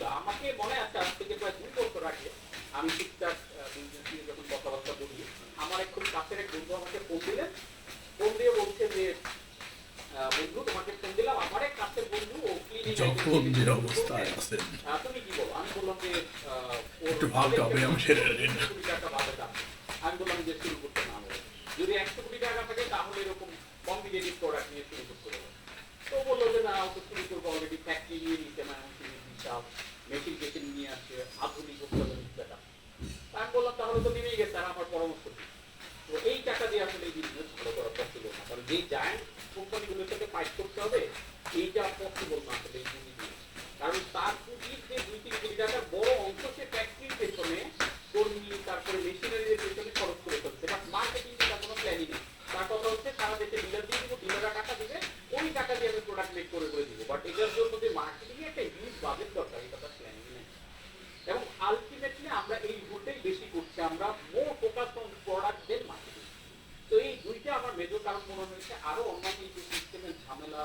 জিনিসগুলো আমাকে মনে আছে আজ থেকে প্রায় 2 বছর আগে আমি ঠিকঠাক বিজনেস নিয়ে যখন কথাবার্তা বলি, আমার এক খুব কাছের এক বন্ধু আমাকে ফোন দিলেন। ফোন দিয়ে বলছে যে বন্ধু তোমাকে ফোন দিলাম, আমার এক কাছের বন্ধু ও ক্লিনিক যখন যে অবস্থায় আছেন তুমি কি বলো? আমি বললাম যে একটু ভাবতে হবে, আমি সেরে নিন। কোটি টাকা বাজেট আছে। আমি বললাম যে শুরু করতে না হবে, যদি 100 কোটি টাকা থাকে তাহলে এরকম কম্পিটিটিভ প্রোডাক্ট নিয়ে শুরু করতে হবে। তো বললো যে না, ও তো শুরু করবো, অলরেডি ফ্যাক্টরি নিয়ে নিচ্ছে, বিশাল মেশিন টেশিন নিয়ে আসছে, আধুনিক অত্যাধুনিক টাকা। আমি বললাম তাহলে তো নেমেই গেছে, আর আমার পরামর্শ কি? তো এই টাকা দিয়ে আসলে এই বিজনেস ভালো করা পসিবল না, কারণ যেই জায়ান্ট কোম্পানিগুলোর সাথে ফাইট করতে হবে এইটা পসিবল না আসলে এই পুঁজি দিয়ে। কারণ তার পুঁজির যে 2-3 কোটি টাকার বড় অংশ সে ফ্যাক্টরির পেছনে, কর্মী, তারপরে মেশিনারির পেছনে খরচ করে ফেলছে, বাট মার্কেটিং তার কোনো প্ল্যানই নেই। তার কথা হচ্ছে সারা দেশে ডিলার দিয়ে দিব, ডিলাররা টাকা দিবে, ওই টাকা দিয়ে আমি প্রোডাক্ট মেক করে দিব, বাট এটার জন্য যে মার্কেটিং এ একটা হিউজ বাজেট দরকার, এটা তার প্ল্যানিং নেই। এবং আলটিমেটলি আমরা এই ভুলটাই বেশি করছি, আমরা more focus on product then marketing. তো এই দুইটা আমার মেজর কারণ মনে হয়েছে। আরো অন্যান্য ইস্যু, সিস্টেমের ঝামেলা,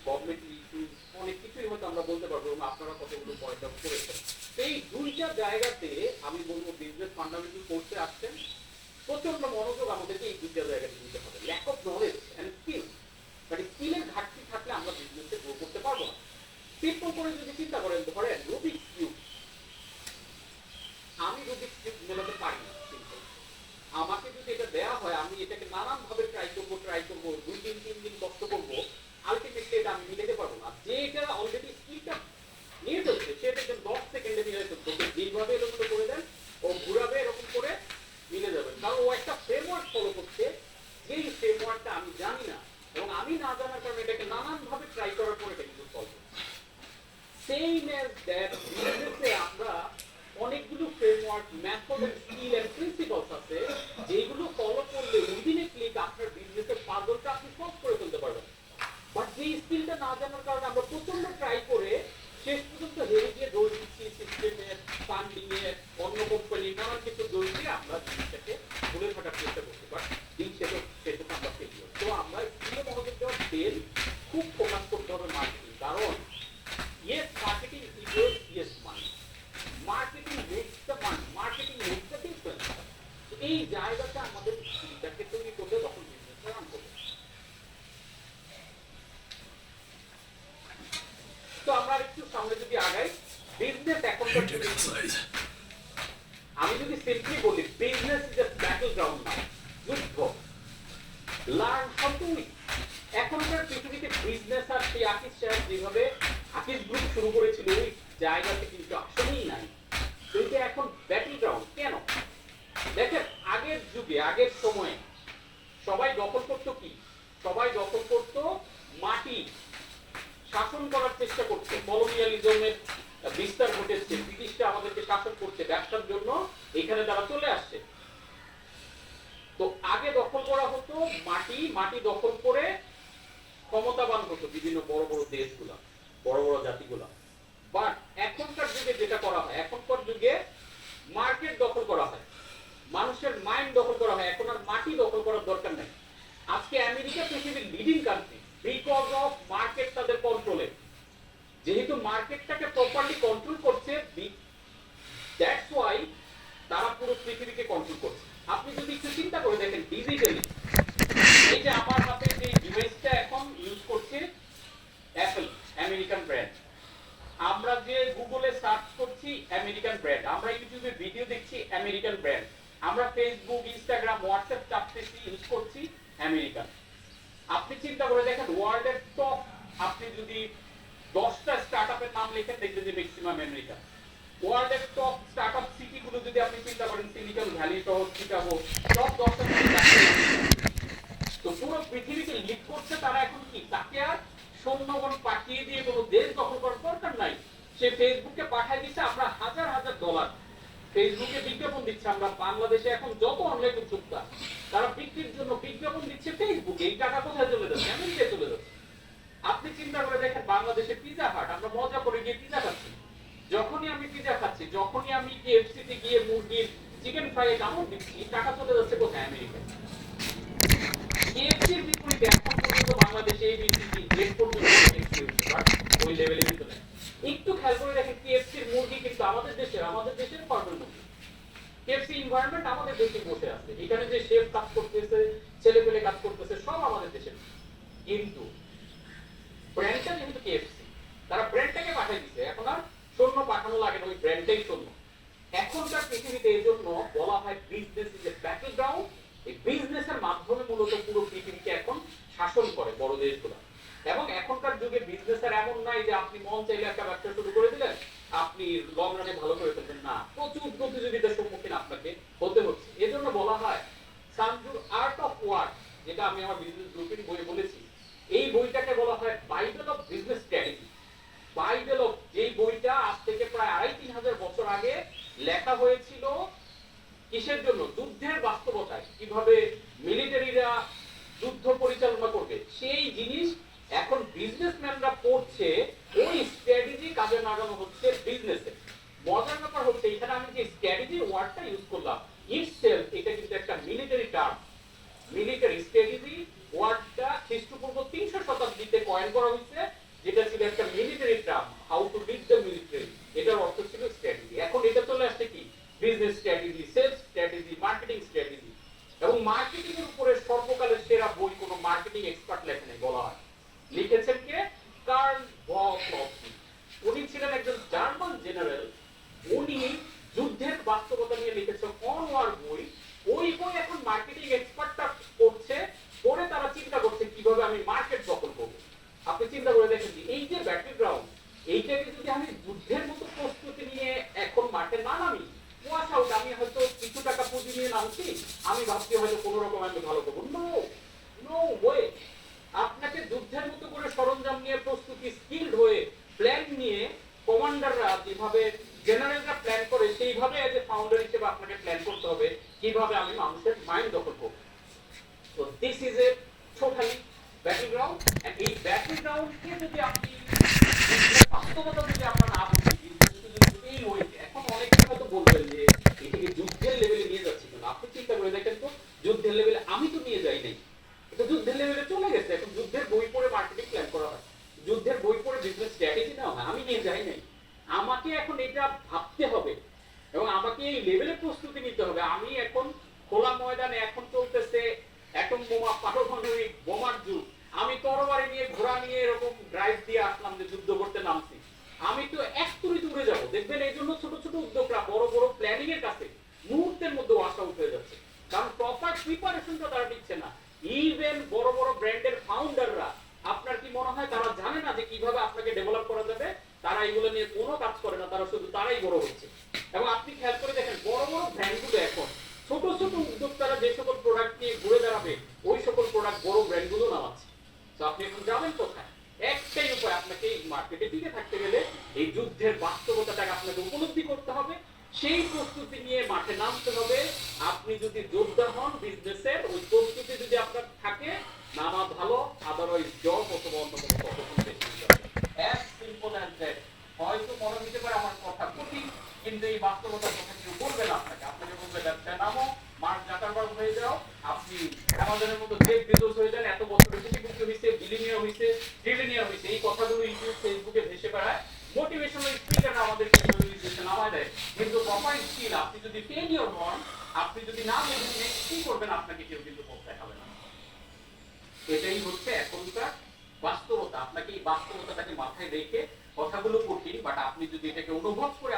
গভর্নমেন্ট ইস্যু, অনেক কিছুই হয়তো আমরা বলতে পারবো এবং আপনারা কতগুলো পয়েন্ট আউট করেছেন। এই দুইটা জায়গাতে আমি বলবো বিজনেস ফান্ডামেন্টাল কোর্সে আসছেন, প্রচন্ড মনোযোগ আমাদেরকে এই দুইটা জায়গাতে দিতে হবে। Lack of knowledge and skill, মানে স্কিলের ঘাটতি থাকলে আমরা বিজনেসে গ্রো করতে পারবো না। সিম্পল করে যদি চিন্তা করেন, ধরেন রুবিক্স কিউব, আমি রুবিক্স কিউব মেলাতে পারি না। আমাকে যদি এটা দেওয়া হয়, আমি এটাকে নানান ভাবে ট্রাই করবো 2-3 দিন কষ্ট করবো, আলটিমেটলি এটা আমি মিলাতে পারবো না। যে এটা অলরেডি স্কিলটা নিয়ে ফেলছে সে এটা 10 সেকেন্ডে মিলে ফেলছে, যেইভাবে এরকম করে দেন ও ঘুরাবে এরকম করে মিলে যাবে, কারণ ও একটা ফ্রেমওয়ার্ক ফলো করছে, যেই ফ্রেমওয়ার্কটা আমি জানি না এবং আমি না জানার কারণে এটাকে নানান ভাবে ট্রাই করার পরে এটা কিন্তু সলভ হচ্ছে। সেম অ্যাজ দ্যাট বিজনেসে আমরা অনেকগুলো framework, method and skill and principles আছে যেগুলো ফলো করলে উইদিন এ ক্লিক আপনার বিজনেসের পাজলটা আপনি সলভ করে ফেলতে পারবেন। বাট যে স্কিলটা না জানার কারণে আমরা প্রচন্ড ট্রাই করে শেষ পর্যন্ত হেরে গিয়ে দৌড় দিচ্ছি সিস্টেমের, ফান্ডিং এর, অন্য কোম্পানির নানান কিছু দৌড় দিয়ে আমরা জিনিসটাকে ভুলে ফাটার চেষ্টা করছি, বাট দিন শেষে আমরা ফেলি। তো আমরা স্কিলে মনোযোগ দেওয়ার তেল খুব ফোকাস করতে হবে মার্কেটিং, কারণ yes marketing equals yes money, marketing makes the money, marketing makes the difference. তো এই জায়গাটা আমাদের এটাকে তৈরি করলে তখন বিজনেস রান করবে। তো আমরা একটু সামনে যদি আগাই, বিজনেস এখন আমি যদি সিম্পলি বলি business is a battle ground now, যুদ্ধ, লার্ন হাউ টু উইন। এখনকার পৃথিবীতে বিজনেস আর সেই আকিজ সাহেব যেভাবে আকিজ গ্রুপ শুরু করেছিল ওই জায়গাতে কিন্তু আসলেই নাই। তো এটা এখন ব্যাটল গ্রাউন্ড। কেন? দেখেন আগের যুগে, আগের সময়ে সবাই দখল করতো কি? সবাই দখল করতো মাটি, শাসন করার চেষ্টা করছে, কলোনিয়ালিজমের বিস্তার ঘটেছে, ব্রিটিশরা আমাদেরকে শাসন করছে, ব্যবসার জন্য এখানে তারা চলে আসছে। তো আগে দখল করা হতো মাটি, মাটি দখল করে ক্ষমতাবান হতো বিভিন্ন বড় বড় দেশগুলা, বড় বড় জাতিগুলা। বাট এখনকার যুগে যেটা করা হয়, এখনকার যুগে মার্কেট দখল করা হয়, মানুষের মাইন্ড দখল করা হয়, এখন আর মাটি দখল করার দরকার নেই। আজকে আমেরিকা পৃথিবীর leading country because of market তাদের কন্ট্রোলে। যেহেতু মার্কেটটাকে প্রপারলি কন্ট্রোল করছে, দ্যাটস ওয়াই তারা পুরো পৃথিবীকে কন্ট্রোল করছে। আপনি যদি একটু চিন্তা করে দেখেন ডিজিটালি, এই যে আমার হাতে যে ডিভাইসটা এখন ইউজ করছে অ্যাপল, আমেরিকান ব্র্যান্ড, আমরা যে গুগলে সার্চ করছি আমেরিকান ব্র্যান্ড, আমরা ইউটিউবে ভিডিও দেখছি আমেরিকান ব্র্যান্ড, আমরা ফেসবুক, ইনস্টাগ্রাম, হোয়াটসঅ্যাপ চাপতেছি, ইউজ করছি আমেরিকান। আপনি চিন্তা করে দেখেন ওয়ার্ল্ডের টপ, আপনি যদি 10টা স্টার্টআপের নাম লিখেন দেখবেন যে ম্যাক্সিমাম আমেরিকান। ওয়ার্ল্ডের টপ স্টার্টআপ সিটিগুলো যদি আপনি চিন্তা করেন, সিলিকন ভ্যালি শহর, চিকাগো, সব 10টা তো পুরো পৃথিবীকে লিড করছে তারা। এখন কি তাকে আর সৈন্যগণ পাঠিয়ে দিয়ে কোনো দেশ দখল করার দরকার নাই, সে ফেসবুকে পাঠিয়ে দিচ্ছে। আমরা হাজার হাজার ডলার ফেসবুকে বিজ্ঞাপন দিচ্ছে। আমরা বাংলাদেশে এখন যত অনলাইন উদ্যোক্তা তারা বিক্রির জন্য বিজ্ঞাপন দিচ্ছে ফেসবুকে, এই টাকা কোথায় চলে যাচ্ছে? আমেরিকায় চলে যাচ্ছে। আপনি চিন্তা করে দেখেন বাংলাদেশে পিজা হাট, আমরা মজা করে গিয়ে পিজা খাচ্ছি, যখনই আমি পিজা খাচ্ছি, যখনই আমি KFC তে গিয়ে মুরগির চিকেন ফ্রাই কামড় দিচ্ছি, টাকা চলে যাচ্ছে কোথায়? আমেরিকায়। KFC এর বিপরীতে এখন পর্যন্ত বাংলাদেশে ABCD জেড পর্যন্ত ওই লেভেলে কিন্তু নাই। একটু খেয়াল করে দেখেন KFC এর মুরগি কিন্তু আমাদের দেশের ফার্মের মধ্যে কেএফসি এনভায়রনমেন্ট আমাদের দেশে বসে আছে, এখানে যে শেফ কাজ করতেছে, ছেলে পেলে কাজ করতেছে, সব আমাদের দেশের। কিন্তু ব্র্যান্ডটা যেহেতু কেএফসি, তারা ব্র্যান্ডটাকে পাঠিয়ে দিচ্ছে, এখন আর সৈন্য পাঠানো লাগে না, ওই ব্র্যান্ডটাই সৈন্য। এখনকার পৃথিবীতে এই জন্য বলা হয় business is a battle ground. এই বিজনেসের মাধ্যমে মূলত পুরো পৃথিবীকে এখন শাসন করে বড় দেশগুলো। এবং এখনকার যুগে বিজনেস আর এমন নাই যে আপনি মন চাইলে একটা ব্যবসা শুরু করে দিলেন, আপনি লং রানে ভালো করে ফেলবেন না, প্রচুর প্রতিযোগিতার সম্মুখীন আপনাকে হতে হচ্ছে। এজন্য বলা হয় সানজুর আর্ট অফ ওয়ার, যেটা আমি আমার বিজনেস গ্রুপের বইয়ে বলেছি, এই বইটাকে বলা হয় Bible of business strategy. Bible of, যেই বইটা আজ থেকে প্রায় 2500 বছর আগে লেখা হয়েছিল কিসের জন্য? যুদ্ধের বাস্তবতায়, কিভাবে মিলিটারিরা যুদ্ধ পরিচালনা করবে সেই জিনিস এখন বিজনেসম্যানরা পড়ছে, ওই স্ট্র্যাটেজি কাজে লাগানো হচ্ছে বিজনেসে। মজার ব্যাপার হচ্ছে এখানে আমি যে স্ট্র্যাটেজি ওয়ার্ডটা ইউজ করলাম, ইটসেলফ এটা কিন্তু একটা মিলিটারি টার্ম। মিলিটারি স্ট্র্যাটেজি ওয়ার্ডটা খ্রিস্টপূর্ব 300 শতাব্দীতে কয়েন করা হয়েছে, যেটা ছিল একটা military term, how to lead the military, এটার অর্থ ছিল স্ট্র্যাটেজি। এখন এটা চলে আসছে কি? Business strategy, sales strategy, marketing strategy. এবং মার্কেটিং এর উপরে সর্বকালের সেরা বই কোনো মার্কেটিং এক্সপার্ট লেখে নাই বলা হয়। লিখেছেন কে? Curl von ক্লাউসি। উনি ছিলেন একজন জার্মান জেনারেল। উনি যুদ্ধের বাস্তবতা নিয়ে লিখেছেন অন ওয়ার বই। ওই বই এখন মার্কেটিং এক্সপার্টরা পড়ছে, পড়ে তারা চিন্তা করছে কিভাবে আমি মার্কেট দখল করব। আপনি চিন্তা করে দেখেন যে এই যে ব্যাটল গ্রাউন্ড, এইটাকে যদি আমি যুদ্ধের মতো প্রস্তুতি নিয়ে এখন মাঠে না নামি, ওয়াশ আউট, আমি হয়তো কিছু টাকা পুঁজি নিয়ে নামছি, আমি ভাবছি হয়তো কোনো রকম আমি ভালো করবো। No, no way. আপনাকে যুদ্ধের মতো করে সরঞ্জাম নিয়ে প্রস্তুতি, স্কিলড হয়ে প্ল্যান নিয়ে, কমান্ডাররা যেভাবে, জেনারেলরা প্ল্যান করে, সেইভাবে এজ এ ফাউন্ডার হিসেবে আপনাকে প্ল্যান করতে হবে কিভাবে আমি মানুষের মাইন্ড দখল করব। So this is a totally battleground, and এই battleground-কে যদি আপনি বাস্তবতা যদি আমরা না বুঝি, এই ওয়েতে এখন অনেকে হয়তো বলবেন যে এটাকে যুদ্ধের লেভেলে নিয়ে যাচ্ছি কেন? আপনি চিন্তা করে দেখেন তো, যুদ্ধের লেভেলে আমি তো নিয়ে যাই নাই, এটা যুদ্ধের লেভেলে চলে গেছে। এখন যুদ্ধের বই পড়ে মার্কেটিং প্ল্যান করা হয়, যুদ্ধের বই পড়ে বিজনেস স্ট্র্যাটেজি নেওয়া হয়, আমি নিয়ে যাই নাই। আমাকে এখন এটা ভাবতে হবে এবং আমাকে এই লেভেলে প্রস্তুতি নিতে হবে। আমি এখন খোলা ময়দানে, এখন চলতেছে অ্যাটম বোমা, পারমাণবিক বোমার যুগ। আমি তরবারি নিয়ে, ঘোড়া নিয়ে এরকম ড্রাইভ দিয়ে আসলাম যে যুদ্ধ করতে নামছি, আমি তো এক তুড়ি দূরে যাবো। দেখবেন এই জন্য ছোট ছোট উদ্যোগরা বড় বড় প্ল্যানিং এর কাছে মুহূর্তের মধ্যে ওয়াশ আউট হয়ে যাচ্ছে, কারণ প্রপার প্রিপারেশনটা তারা নিচ্ছে না। ইভেন বড় বড় ব্র্যান্ডের ফাউন্ডাররা, আপনার কি মনে হয় তারা জানে না যে কিভাবে আপনাকে ডেভেলপ করা যাবে? তারা এগুলো নিয়ে কোনো কাজ করে না, তারা শুধু তারাই বড় হচ্ছে। এবং আপনি খেয়াল করে দেখেন বড় বড় ব্র্যান্ডগুলো এখন ছোট ছোট উদ্যোক্তারা যে সকল প্রোডাক্ট নিয়ে ঘুরে দাঁড়াবে, ওই সকল প্রোডাক্ট বড় ব্র্যান্ডগুলো নামাচ্ছে। তো আপনি এখন যাবেন কোথায়? একটাই উপায়, আপনাকে এই মার্কেটে টিকে থাকতে গেলে এই যুদ্ধের বাস্তবতাটাকে আপনাকে উপলব্ধি করতে হবে, সেই প্রস্তুতি নিয়ে মাঠে নামতে হবে। আপনি যদি যোদ্ধা হন বিজনেসের, ওই প্রস্তুতি যদি আপনার থাকে, নামা ভালো, আদারওয়াইজ জব অথবা অন্য কোনো পদ্ধতি বেছে নিতে হবে। As simple as that. হয়তো মনে হতে পারে আমার কথা কঠিন, কিন্তু এই বাস্তবতার কথা কেউ বলবে না আপনাকে। আপনাকে বলবে ব্যবসায় নামো, মার্ক জাকারবার্গ হয়ে যাও, আপনি অ্যামাজনের মতো জেফ বেজোস হয়ে যান, এত বছর কোটিপতি হইছে, বিলিয়নিয়ার হইছে, ট্রিলিয়নিয়ার হইছে, এই কথাগুলো ইউটিউব ফেসবুকে ভেসে বেড়ায়। মোটিভেশনাল স্পিকাররা আমাদেরকে দেশে নামায় দেয়, কিন্তু প্রপার স্কিল, আপনি যদি ফেলিওর হন, আপনি যদি না বুঝেন নেক্সট কি করবেন, আপনাকে কেউ কিন্তু পথ দেখাবে না। এটাই হচ্ছে এখনকার বাস্তবতা। আপনাকে এই বাস্তবতাটাকে মাথায় রেখে, কথাগুলো কঠিন, বাট আপনি যদি এটাকে অনুভব করে